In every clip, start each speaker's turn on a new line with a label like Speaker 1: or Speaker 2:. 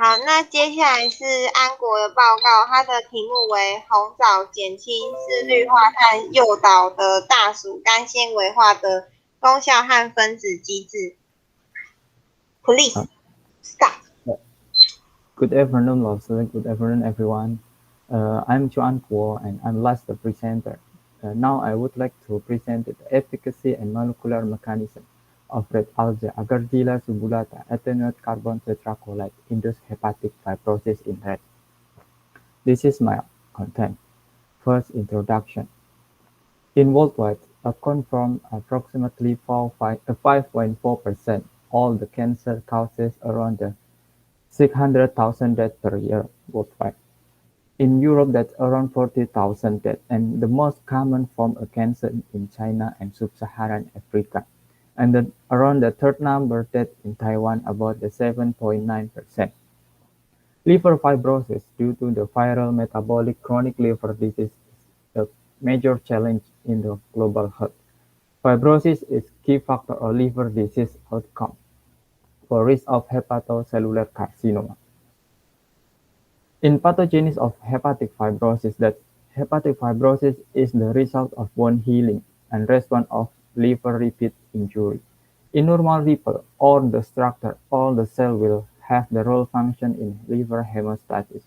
Speaker 1: 好，那接下来是安国的报告，它的题目为红藻减轻四氯化碳诱导的大鼠肝纤维化的功效和分子机制。Please start.
Speaker 2: Good afternoon, Lawson. Good afternoon, everyone. I'm Chuan Kuo, and I'm last the presenter. Now I would like to present the efficacy and molecular mechanism of red algae Agargilla subulata attenuate carbon tetrachloride induced hepatic fibrosis in rat. This is my content. First, introduction. In worldwide, account from approximately 5.4% all the cancer causes around the 600,000 deaths per year worldwide. In Europe, that's around 40,000 deaths, and the most common form of cancer in China and sub-Saharan Africa. And then around the third number death in Taiwan, about the 7.9%. Liver fibrosis due to the viral metabolic chronic liver disease is a major challenge in the global health. Fibrosis is key factor of liver disease outcome for risk of hepatocellular carcinoma. In pathogenesis of hepatic fibrosis, that hepatic fibrosis is the result of bone healing and response of liver repeat injury. In normal people, all the structure, all the cell will have the role function in liver hemostasis.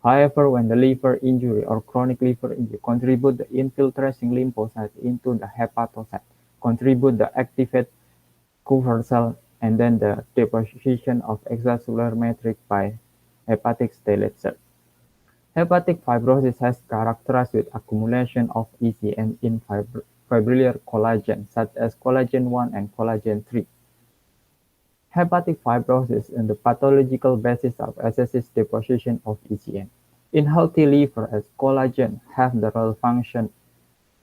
Speaker 2: However, when the liver injury or chronic liver injury contribute the infiltrating lymphocytes into the hepatocyte, contribute the activate cover cell, and then the deposition of extracellular matrix by hepatic stellate cells. Hepatic fibrosis has characterized with accumulation of ECM in fibrillar collagen, such as collagen 1 and collagen 3. Hepatic fibrosis is the pathological basis of excessive deposition of ECM. In healthy liver, as collagen have the role function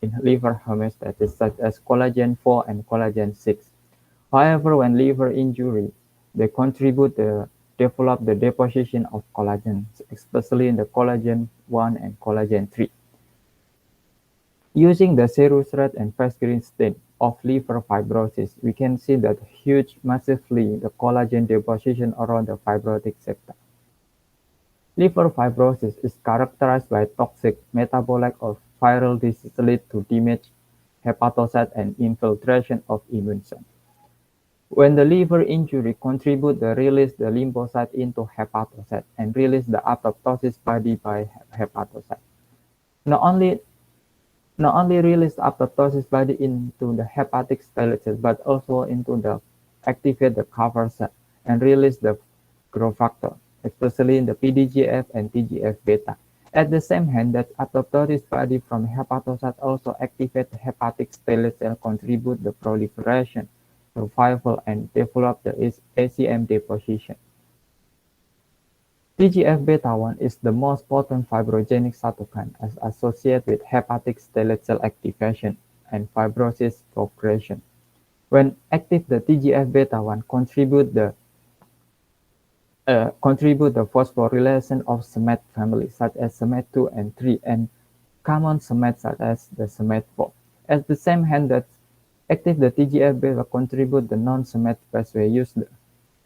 Speaker 2: in liver homeostasis, such as collagen 4 and collagen 6. However, when liver injury, they contribute to develop the deposition of collagen, especially in the collagen 1 and collagen 3. Using the serous red and fast green stain of liver fibrosis, we can see that huge massively the collagen deposition around the fibrotic septa. Liver fibrosis is characterized by toxic metabolite of viral disease lead to damage hepatocyte and infiltration of immune cells. When the liver injury contribute the release the lymphocyte into hepatocyte and release the apoptosis body by hepatocyte. Not only release apoptosis body into the hepatic stellate cells, but also into the activate the cover cell and release the growth factor, especially in the PDGF and TGF-beta. At the same hand, that apoptosis body from hepatocyte also activate the hepatic stellate cell, contribute the proliferation, survival, and develop the ACM deposition. TGF-beta 1 is the most potent fibrogenic cytokine as associated with hepatic stellate cell activation and fibrosis progression. When active, the TGF-beta 1 contribute the phosphorylation of SMAD family, such as SMAD2 and 3, and common SMAD such as the SMAD4. At the same hand, that active the TGF-beta contribute the non-SMAD pathway use the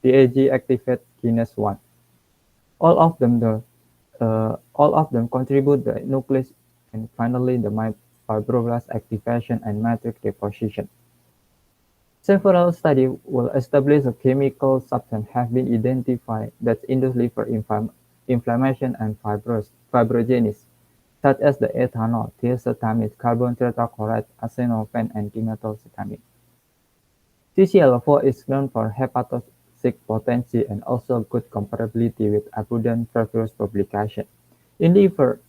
Speaker 2: DAG activate kinase 1. All of them contribute the nucleus and finally the fibroblast activation and matrix deposition. Several studies will establish a chemical substance have been identified that induce liver inflammation and fibrogenesis, such as the ethanol, thiacetamide, carbon tetrachloride, acenofen, and dimethylcetamide. CCl4 is known for hepatotoxic potency and also good comparability with abundant previous publication. In liver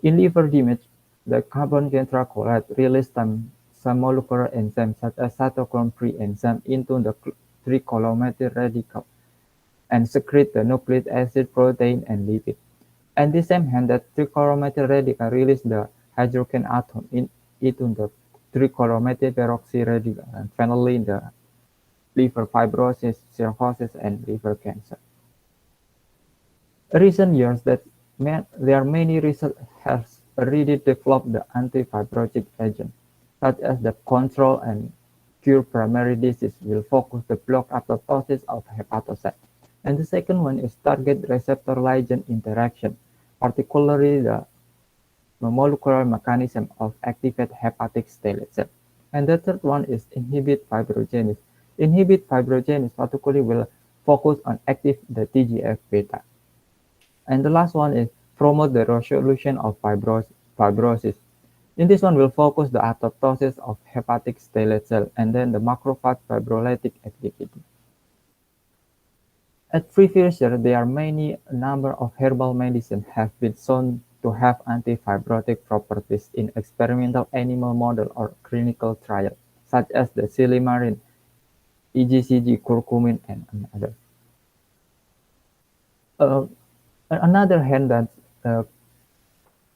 Speaker 2: damage, the carbon tetrachloride release some molecular enzymes such as cytochrome 3 enzyme into the trichromatin radical and secrete the nucleic acid, protein, and lipid. At the same hand, the trichromatin radical release the hydrogen atom into the trichromatin peroxide radical and finally the liver fibrosis, cirrhosis, and liver cancer. In recent years, there are many research has already developed the anti-fibrotic agent, such as the control and cure primary disease will focus the block apoptosis of hepatocyte, And the second one is target receptor ligand interaction, particularly the molecular mechanism of activate hepatic stellate cell. And the third one is inhibit fibrogenesis. Inhibit fibrogenesis particularly will focus on active the TGF-beta. And the last one is promote the resolution of fibrosis. In this one, we'll focus the apoptosis of hepatic stellate cell and then the macrophage fibrolytic activity. At previous year, there are many number of herbal medicine have been shown to have anti-fibrotic properties in experimental animal model or clinical trial, such as the silymarin, EGCG, curcumin, and others. Another hand that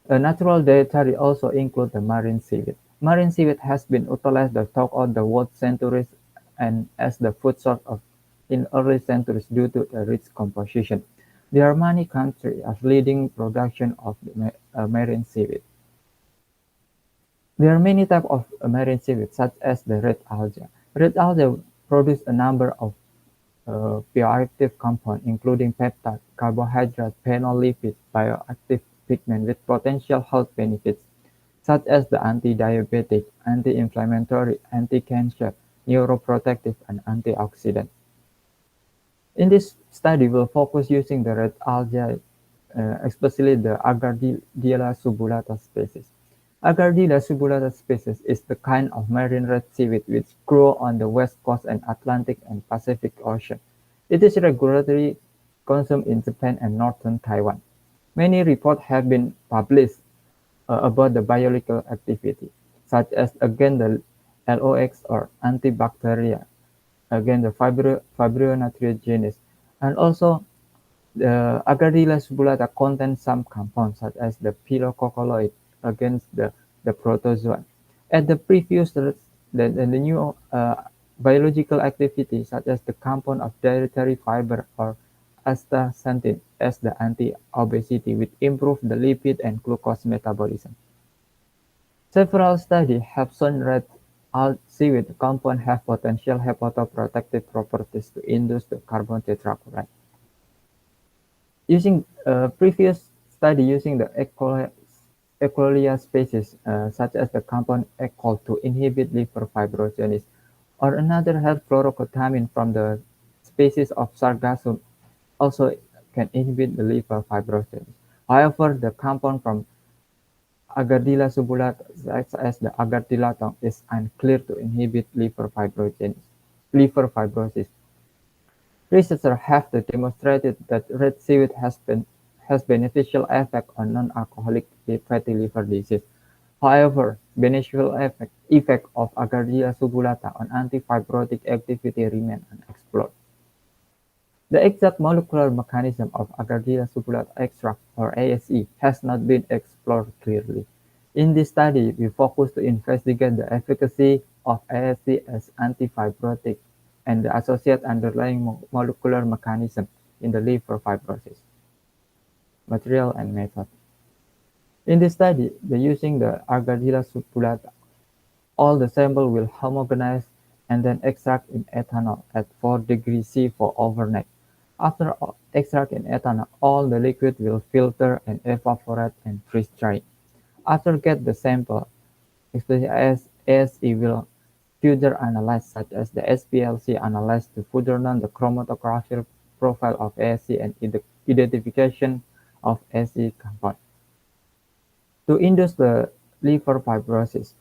Speaker 2: a natural dietary also includes the marine seaweed. Marine seaweed has been utilized throughout the world centuries and as the food source in early centuries due to the rich composition. There are many countries as leading production of marine seaweed. There are many types of marine seaweed, such as the red algae. Red algae produce a number of bioactive compounds, including peptide, carbohydrate, phenolipid, bioactive pigment with potential health benefits, such as the anti-diabetic, anti-inflammatory, anti-cancer, neuroprotective, and antioxidant. In this study, we'll focus using the red algae, especially the Agardilla subulata species. Agardilla subulata species is the kind of marine red seaweed which grow on the west coast and Atlantic and Pacific Ocean. It is regularly consumed in Japan and northern Taiwan. Many reports have been published about the biological activity, such as against the LOX or antibacterial, against the fibrinonutrients, and also the Agardilla subulata contains some compounds such as the pyrroloccolloid against the protozoan. At the previous, the new biological activity such as the compound of dietary fiber or astaxanthin as the anti-obesity which improve the lipid and glucose metabolism. Several studies have shown red seaweed compound have potential hepatoprotective properties to induce the carbon tetrachloride. Using previous study using the Ecolia species, such as the compound ecol to inhibit liver fibrogenesis, or another health fluorocotamine from the species of Sargassum also can inhibit the liver fibrogenesis. However, the compound from Agardilla subulata, such as the agardilatong, is unclear to inhibit liver fibrosis. Researchers have demonstrated that red seaweed has beneficial effect on non-alcoholic fatty liver disease. However, beneficial effect of Agardilla subulata on antifibrotic activity remain unexplored. The exact molecular mechanism of Agardilla subulata extract, or ASE, has not been explored clearly. In this study, we focus to investigate the efficacy of ASE as antifibrotic and the associated underlying molecular mechanism in the liver fibrosis. Material and method. In this study, using the Agardilla subulata, all the sample will homogenize and then extract in ethanol at 4 degrees C for overnight. After extract in ethanol, all the liquid will filter and evaporate and freeze dry. After get the sample, especially as ASE will further analyzed, such as the SPLC analyzed to further know the chromatographic profile of ASE and identification of ASE compound. To induce the liver fibrosis,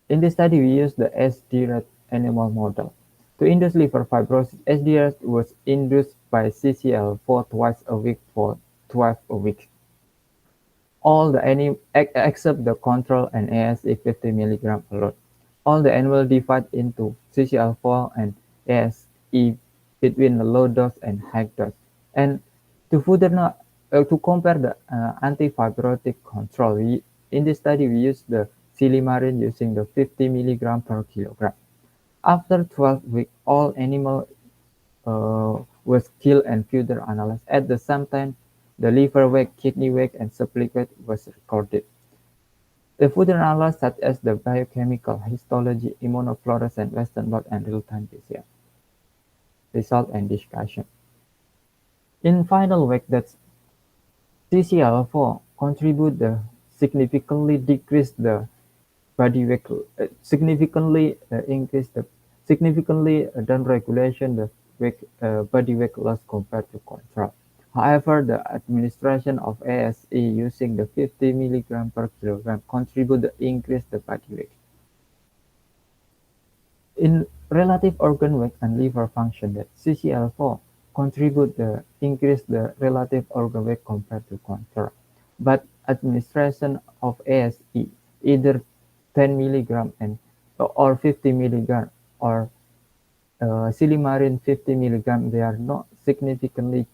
Speaker 2: in this study we used the SD-rat animal model. To induce liver fibrosis, SD-rat was induced by CCl4 twice a week for 12 weeks. All the except the control and ASE 50 mg alone. All the animal divide into CCl4 and ASE between the low dose and high dose. And to further to compare the antifibrotic control, in this study we used the silymarin using the 50 mg per kilogram. After 12 weeks, all animal was killed and further analyzed. At the same time, the liver weight, kidney weight, and spleen weight was recorded. The further analysis such as the biochemical, histology, immunofluorescence, Western blot, and real-time PCR. Result and discussion. In final weight, that CCl4 contribute the significantly decrease the body weight, significantly increase the significantly downregulation the weight, body weight loss compared to control. However, the administration of ASE using the 50 mg per kilogram contribute to increase the body weight. In relative organ weight and liver function, that CCl4 contribute the increase the relative organ weight compared to control. But administration of ASE, either 10 mg or 50 mg or silimarin 50 mg, they are not significantly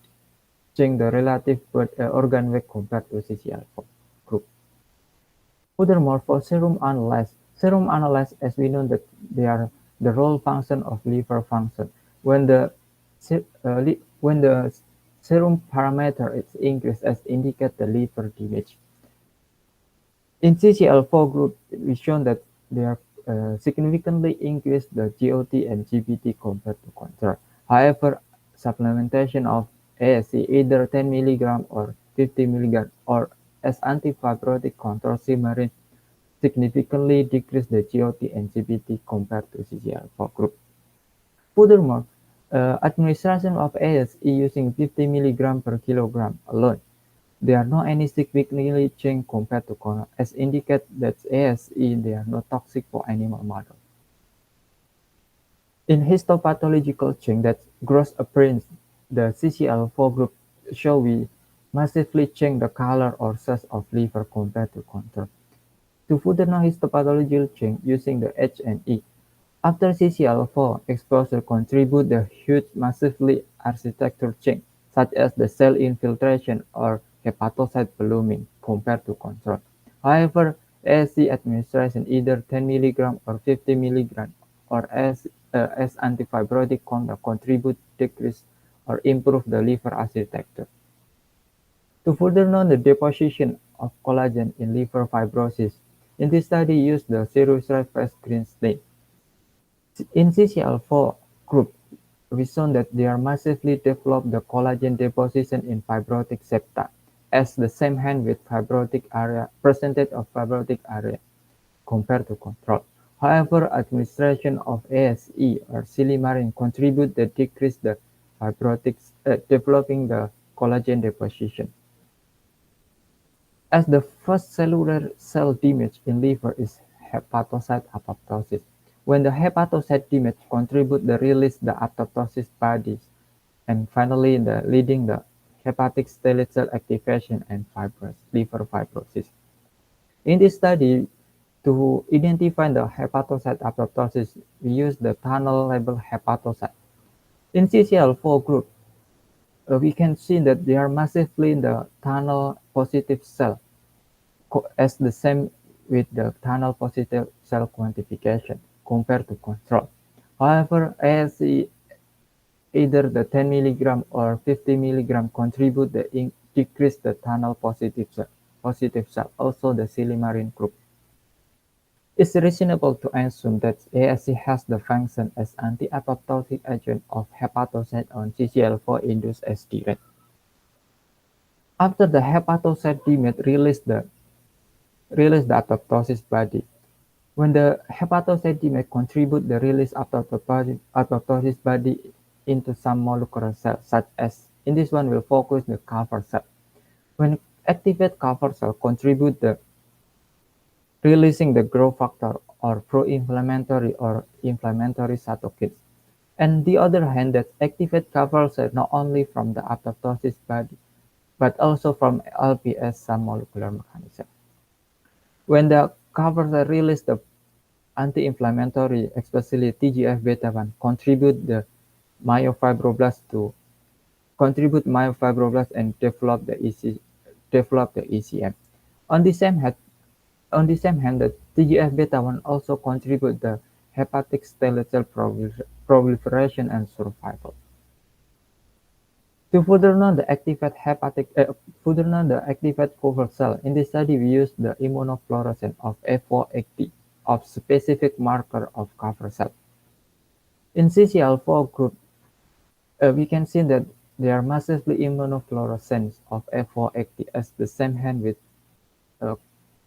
Speaker 2: change the relative organ weight compared to CCl4 group. Furthermore, for serum analyze, as we know that they are the role function of liver function. When the serum parameter is increased, as indicate the liver damage. In CCl4 group, we shown that they are significantly increase the GOT and GBT compared to control. However, supplementation of ASE, either 10 mg or 50 mg or as antifibrotic control silimarin, significantly decrease the GOT and GBT compared to CCl4 group. Furthermore, administration of ASE using 50 mg per kilogram alone, there are not any significantly change compared to control, as indicate that ASE, they are not toxic for animal model. In histopathological change that gross appearance, the CCl4 group show we massively change the color or size of liver compared to control. To further know histopathological change using the H&E, after CCl4 exposure contribute the huge massively architecture change, such as the cell infiltration or hepatocyte blooming compared to control. However, ASE administration either 10 mg or 50 mg or as antifibrotic contribute decrease or improve the liver architecture. To further know the deposition of collagen in liver fibrosis, in this study used the serosurface green stain. In CCl4 group, we shown that they are massively develop the collagen deposition in fibrotic septa, as the same hand with fibrotic area, percentage of fibrotic area compared to control. However, administration of ASE or silimarin contribute to decrease the fibrotic, developing the collagen deposition. As the first cellular cell damage in liver is hepatocyte apoptosis. When the hepatocyte damage contribute the release the apoptosis bodies, and finally the leading the hepatic stellate cell activation and liver fibrosis. In this study, to identify the hepatocyte apoptosis, we use the tunnel label hepatocyte. In CCl4 group, we can see that they are massively in the tunnel positive cell, as the same with the tunnel positive cell quantification compared to control. However, ASE either the 10 mg or 50 mg contribute the decrease the tunnel positive cell, also the silimarin group. It's reasonable to assume that ASE has the function as anti-apoptotic agent of hepatocyte on CCl4 induced ST. After the hepatocyte damage release the apoptosis body. When the hepatocyte damage contribute the release apoptosis body into some molecular cells, such as in this one we'll focus the cover cell. When activate cover cell contribute the releasing the growth factor or pro-inflammatory or inflammatory cytokines. And the other hand, that activate cover cell not only from the apoptosis body, but also from LPS some molecular mechanism. When the cover cell release the anti-inflammatory, especially TGF-beta1, contribute myofibroblast and develop the ECM. On the same hand, the TGF-beta1 also contribute the hepatic stellate cell proliferation and survival. To further know the activate cover cell, in this study we used the immunofluorescence of F480 of specific marker of cover cell. In CCl4 group, we can see that they are massively immunofluorescent of F480 as the same hand with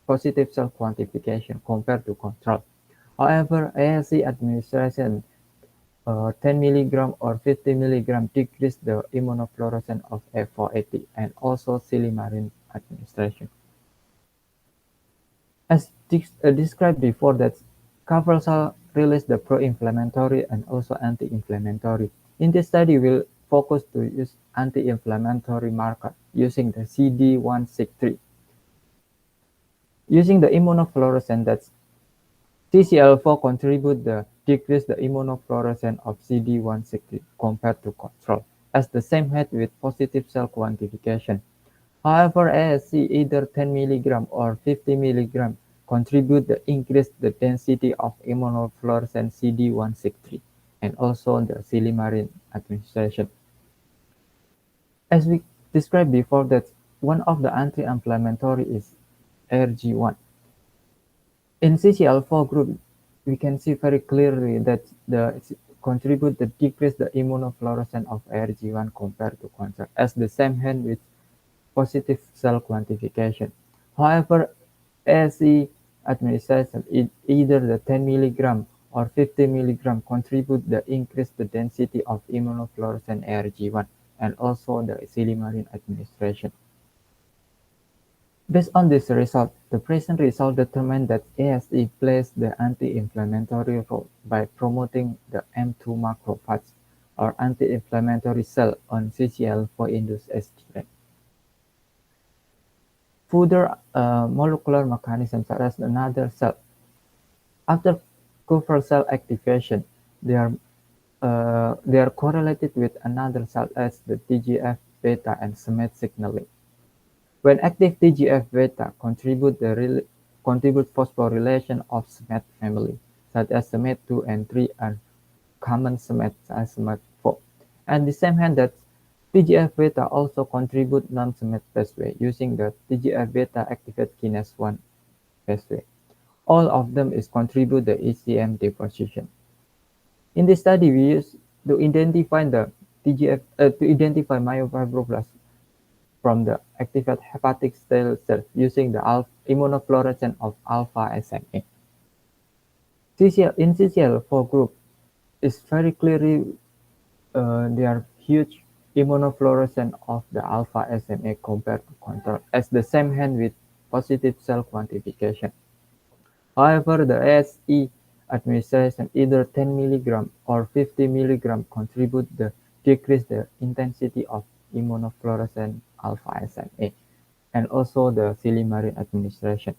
Speaker 2: positive cell quantification compared to control. However, ASC administration 10 mg or 50 mg decrease the immunofluorescence of F480 and also silimarin administration. As described before, that cover cell release the pro-inflammatory and also anti-inflammatory. In this study, we'll focus to use anti-inflammatory marker using the CD163. Using the immunofluorescence, that's CCL4 contribute the decrease the immunofluorescence of CD160 compared to control, as the same head with positive cell quantification. However, ASC either 10 mg or 50 mg contribute the increase the density of immunofluorescent CD163 and also the silimarin administration. As we described before, that one of the anti-inflammatory is ARG1. In CCL4 group, we can see very clearly that the contribute the decrease the immunofluorescence of ARG1 compared to control, as the same hand with positive cell quantification. However, ASE administration either the 10 mg or 50 mg contribute the increase the density of immunofluorescent ARG1 and also the silimarin administration. Based on this result, the present result determined that ASE plays the anti-inflammatory role by promoting the M2 macrophage or anti-inflammatory cell on CCL4-induced STM. Further molecular mechanisms such as another cell. After cover cell activation, they are correlated with another cell as the TGF-beta and SMAD signaling. When active TGF-beta contribute phosphorylation of SMAD family, such as SMAD2 and 3 and common SMAD as SMAD4. And the same hand that TGF-beta also contribute non-SMAD pathway using the TGF-beta activate kinase 1 pathway. All of them is contribute the ECM deposition. In this study, we use to identify the myofibroblast from the activated hepatic stem cells using the immunofluorescence of alpha SMA. In CCL4 group, is very clearly there are huge immunofluorescence of the alpha SMA compared to control, as the same hand with positive cell quantification. However, the ASE administration either 10 mg or 50 mg contribute the decrease the intensity of immunofluorescent alpha SMA and also the silimarin administration.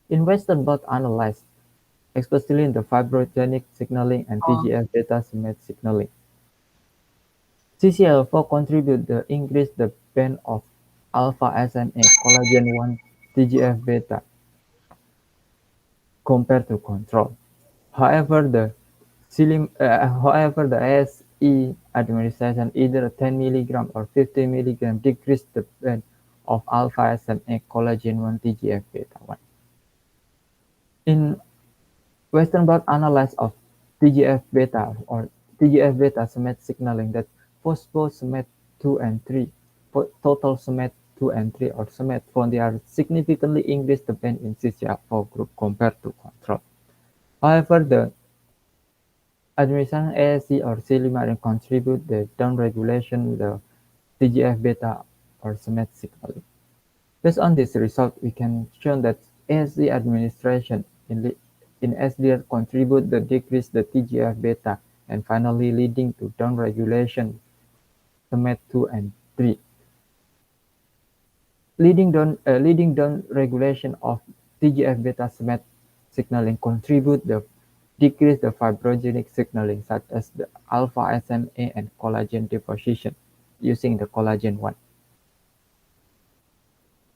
Speaker 2: In Western blot analysis, especially in the fibrogenic signaling and TGF-beta SMAD signaling, CCL4 contribute the increase the band of alpha SMA collagen 1 TGF-beta compared to control. However, the ASE administration either 10 mg or 50 mg decrease the band of alpha SMA collagen 1 TGF-beta 1. In Western blot analysis of TGF-beta or TGF-beta SMAD signaling, that phospho SMAD2 and 3, total SMAD2 and 3 or SMAD4, they are significantly increased the band in CCL4 group compared to control. However, the administration ASE or silimarin contribute the downregulation the TGF-beta or SMAD signaling. Based on this result, we can show that ASE administration in SDR contribute the decrease the TGF-beta and finally leading to downregulation SMAD2 and 3. Leading down regulation of TGF-beta SMAD signaling contribute the decrease the fibrogenic signaling such as the alpha SMA and collagen deposition using the collagen 1.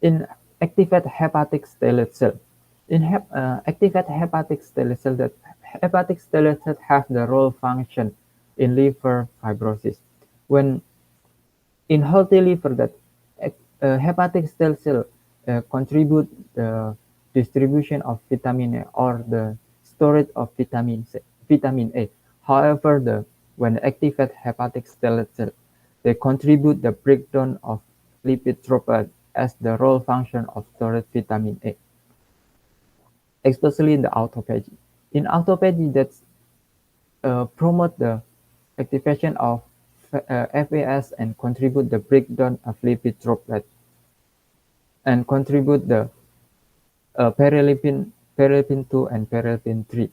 Speaker 2: In activated hepatic stellate cell, activated hepatic stellate cell, that hepatic stellate cells have the role function in liver fibrosis. When in healthy liver, that hepatic stellate cell contribute the distribution of vitamin A or the storage of vitamin A. However, when activated hepatic stellate cell, They contribute the breakdown of lipid droplets as the role function of storage vitamin A, especially in the autophagy. In autophagy, that's promote the activation of FAS and contribute the breakdown of lipid droplets and contribute the perylipin 2 and perylipin 3.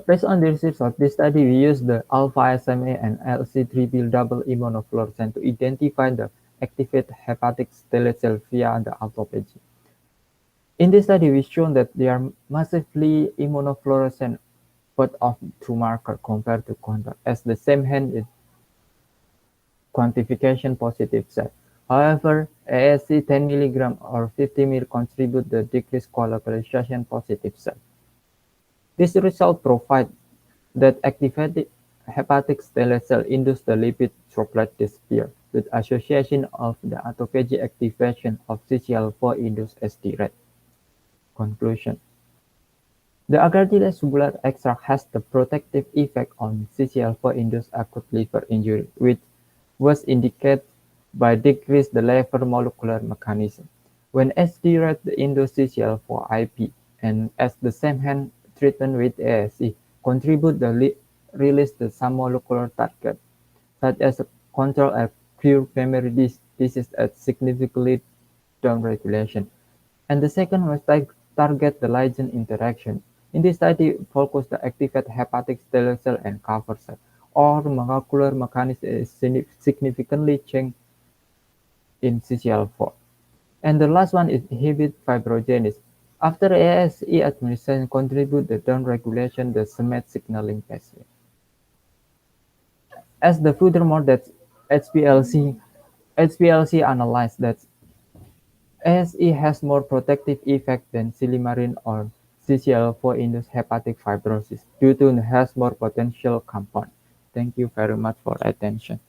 Speaker 2: Based on the results of this study, we used the alpha SMA and LC3B double immunofluorescence to identify the activated hepatic stellate cell via the autophagy. In this study, we shown that they are massively immunofluorescent but of two marker compared to control, as the same hand is quantification positive cell. However, ASC 10 mg or 50 ml contribute the decreased colocalization positive cell. This result provides that activated hepatic stellate cell induce the lipid droplet disappear with association of the autophagy activation of CCL4 induced SD red. Conclusion. The agartylase blood extract has the protective effect on CCL4 induced acute liver injury, which was indicated by decrease the lever molecular mechanism. When SD red induce CCL4 IP and as the same hand treatment with ASE contribute the release the some molecular target, such as control acute memory disease at significantly downregulation. And the second was target the ligand interaction. In this study, focus the activate hepatic stellate cell and cover cell, or molecular mechanism is significantly changed in CCL4. And the last one is inhibit fibrogenesis. After ASE administration contribute the downregulation the SMAD signaling pathway. As the furthermore that HPLC analyzed that ASE has more protective effect than silymarin or CCL4-induced hepatic fibrosis due to it has more potential compound. Thank you very much for attention.